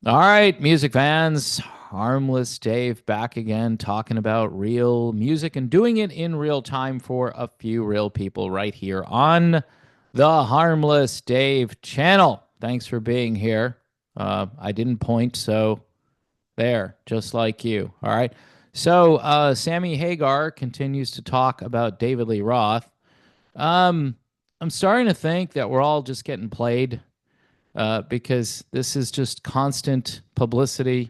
All right, music fans, Harmless Dave back again talking about real music and doing it in real time for a few real people right here on the Harmless Dave channel. Thanks for being here. I didn't point, so there, just like you. All right. So, Sammy Hagar continues to talk about David Lee Roth. Um, I'm starting to think that we're all just getting played because this is just constant publicity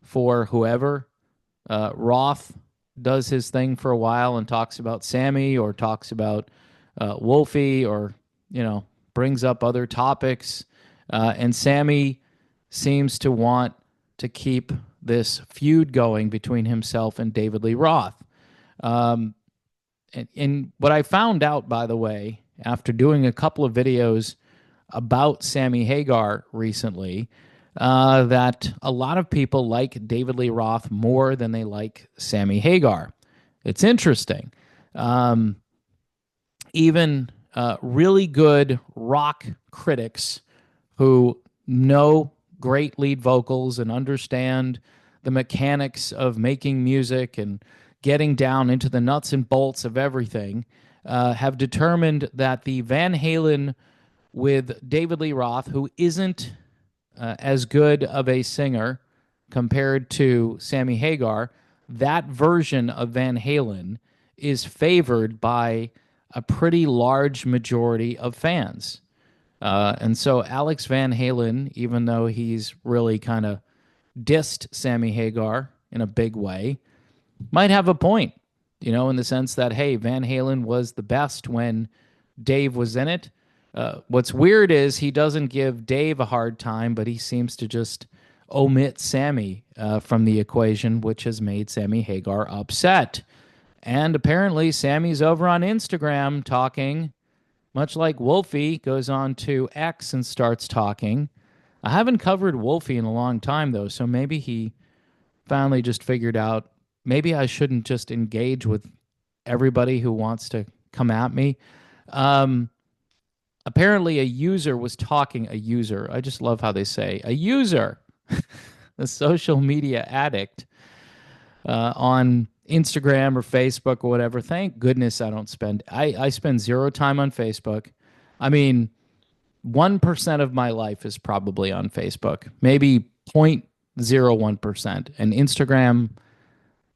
for whoever. Roth does his thing for a while and talks about Sammy or talks about Wolfie or, brings up other topics. And Sammy seems to want to keep this feud going between himself and David Lee Roth. Um, and what I found out, by the way, after doing a couple of videos about Sammy Hagar recently, that a lot of people like David Lee Roth more than they like Sammy Hagar. It's interesting. Um, Even really good rock critics who know great lead vocals and understand the mechanics of making music and getting down into the nuts and bolts of everything have determined that the Van Halen with David Lee Roth, who isn't as good of a singer compared to Sammy Hagar, that version of Van Halen is favored by a pretty large majority of fans. And so Alex Van Halen, even though he's really kind of dissed Sammy Hagar in a big way, might have a point, in the sense that, hey, Van Halen was the best when Dave was in it. What's weird is he doesn't give Dave a hard time, but he seems to just omit Sammy from the equation, which has made Sammy Hagar upset. And apparently, Sammy's over on Instagram talking, much like Wolfie goes on to X and starts talking. I haven't covered Wolfie in a long time, though, so maybe he finally just figured out maybe I shouldn't just engage with everybody who wants to come at me. Um, Apparently a user was talking a user. I just love how they say a user, a social media addict on Instagram or Facebook or whatever. Thank goodness I don't spend. I spend zero time on Facebook. I mean, 1% of my life is probably on Facebook, maybe 0.01%. And Instagram,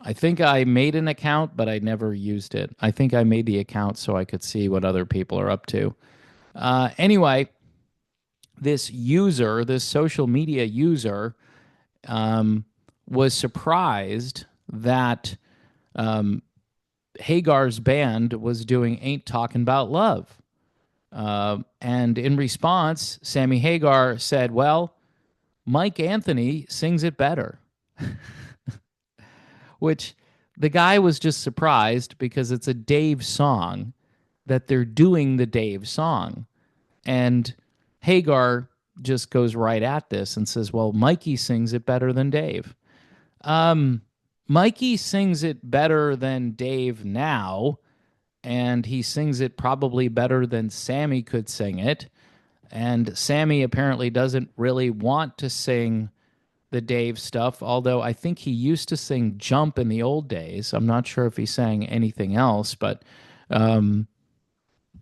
I think I made an account, but I never used it. I think I made the account so I could see what other people are up to. Anyway, this user, this social media user, um, was surprised that Hagar's band was doing Ain't Talking About Love. And in response, Sammy Hagar said, well, Mike Anthony sings it better, which the guy was just surprised because it's a Dave song that they're doing the Dave song. And Hagar just goes right at this and says, well, Mikey sings it better than Dave. Um, Mikey sings it better than Dave now, and he sings it probably better than Sammy could sing it. And Sammy apparently doesn't really want to sing the Dave stuff, although I think he used to sing Jump in the old days. I'm not sure if he sang anything else, but um,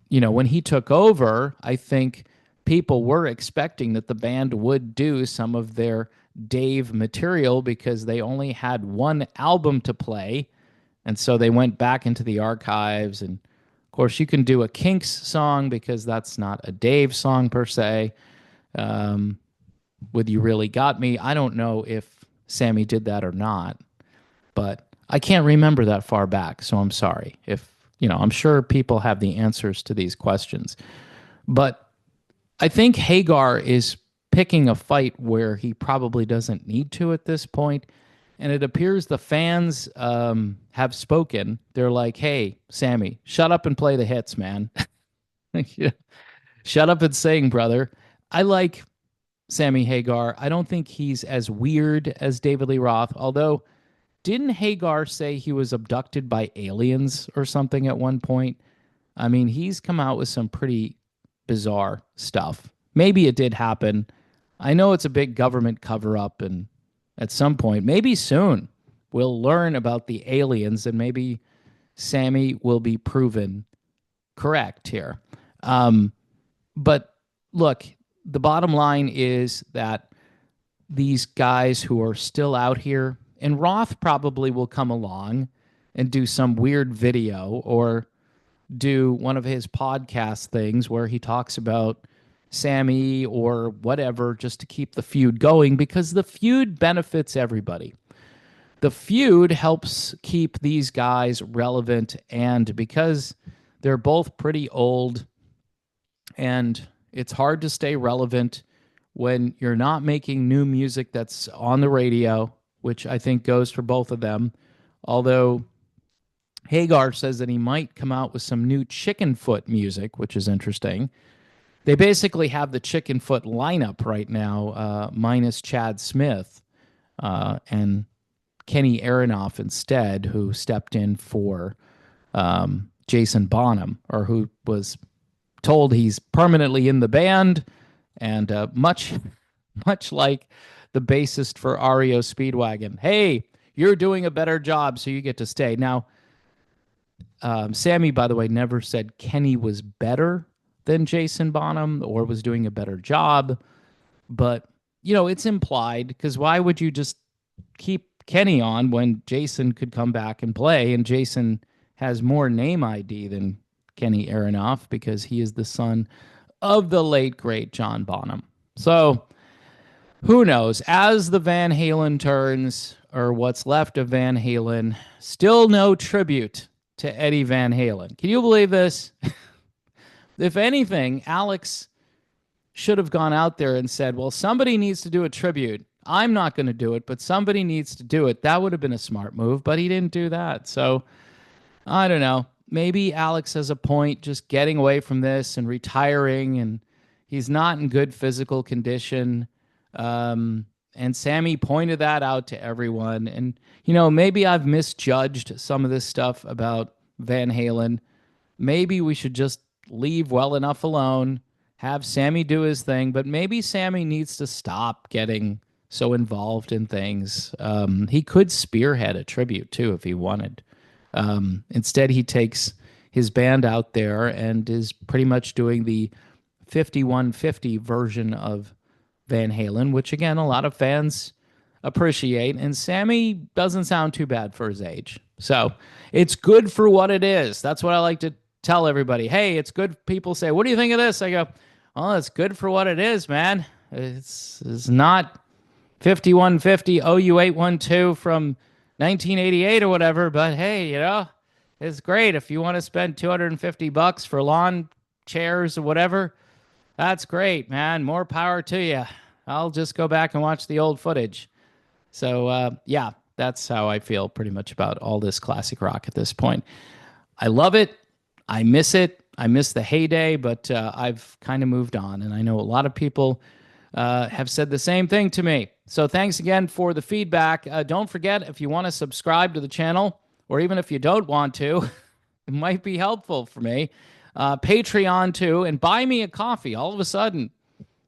when he took over, I think people were expecting that the band would do some of their Dave material because they only had one album to play. And so they went back into the archives. And of course, you can do a Kinks song because that's not a Dave song per se. Um, with You Really Got Me, I don't know if Sammy did that or not, but I can't remember that far back. So I'm sorry if, I'm sure people have the answers to these questions. But I think Hagar is picking a fight where he probably doesn't need to at this point. And it appears the fans have spoken. They're like, hey, Sammy, shut up and play the hits, man. Yeah. Shut up and sing, brother. I like Sammy Hagar. I don't think he's as weird as David Lee Roth, although didn't Hagar say he was abducted by aliens or something at one point? I mean, he's come out with some pretty bizarre stuff. Maybe it did happen. I know it's a big government cover up, and at some point, maybe soon, we'll learn about the aliens, and maybe Sammy will be proven correct here. Um, but look, the bottom line is that these guys who are still out here, and Roth probably will come along and do some weird video or do one of his podcast things where he talks about Sammy or whatever just to keep the feud going, because the feud benefits everybody. The feud helps keep these guys relevant, and because they're both pretty old and it's hard to stay relevant when you're not making new music that's on the radio, which I think goes for both of them. Although Hagar says that he might come out with some new Chicken Foot music, which is interesting. They basically have the Chicken Foot lineup right now, minus Chad Smith and Kenny Aronoff instead, who stepped in for Jason Bonham, or who was told he's permanently in the band, and much like the bassist for REO Speedwagon. Hey, you're doing a better job, so you get to stay. Now, Sammy, by the way, never said Kenny was better than Jason Bonham or was doing a better job, but, you know, it's implied, because why would you just keep Kenny on when Jason could come back and play? And Jason has more name ID than Kenny Aronoff because he is the son of the late, great John Bonham. So who knows? As the Van Halen turns, or what's left of Van Halen, still no tribute to Eddie Van Halen. Can you believe this? If anything, Alex should have gone out there and said, well, somebody needs to do a tribute. I'm not going to do it, but somebody needs to do it. That would have been a smart move, but he didn't do that. So I don't know. Maybe Alex has a point, just getting away from this and retiring, and he's not in good physical condition. And Sammy pointed that out to everyone. And, you know, maybe I've misjudged some of this stuff about Van Halen. Maybe we should just leave well enough alone, have Sammy do his thing, but maybe Sammy needs to stop getting so involved in things. He could spearhead a tribute, too, if he wanted. Instead, he takes his band out there and is pretty much doing the 5150 version of Van Halen, which, again, a lot of fans appreciate. And Sammy doesn't sound too bad for his age. So it's good for what it is. That's what I like to tell everybody. Hey, it's good. People say, what do you think of this? I go, oh, it's good for what it is, man. It's not 5150 OU812 from 1988 or whatever, but hey, you know, it's great. If you want to spend $250 for lawn chairs or whatever, that's great, man. More power to you. I'll just go back and watch the old footage. So, yeah, that's how I feel pretty much about all this classic rock at this point. I love it. I miss it. I miss the heyday, but I've kind of moved on. And I know a lot of people have said the same thing to me. So thanks again for the feedback. Don't forget, if you want to subscribe to the channel, or even if you don't want to, it might be helpful for me. Patreon too, and buy me a coffee. All of a sudden,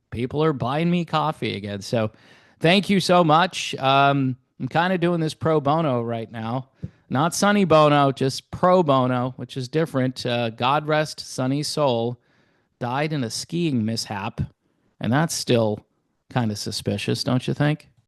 people are buying me coffee again. So thank you so much. I'm kind of doing this pro bono right now. Not Sonny Bono, just pro bono, which is different. God rest Sonny's soul. Died in a skiing mishap. And that's still kind of suspicious, don't you think?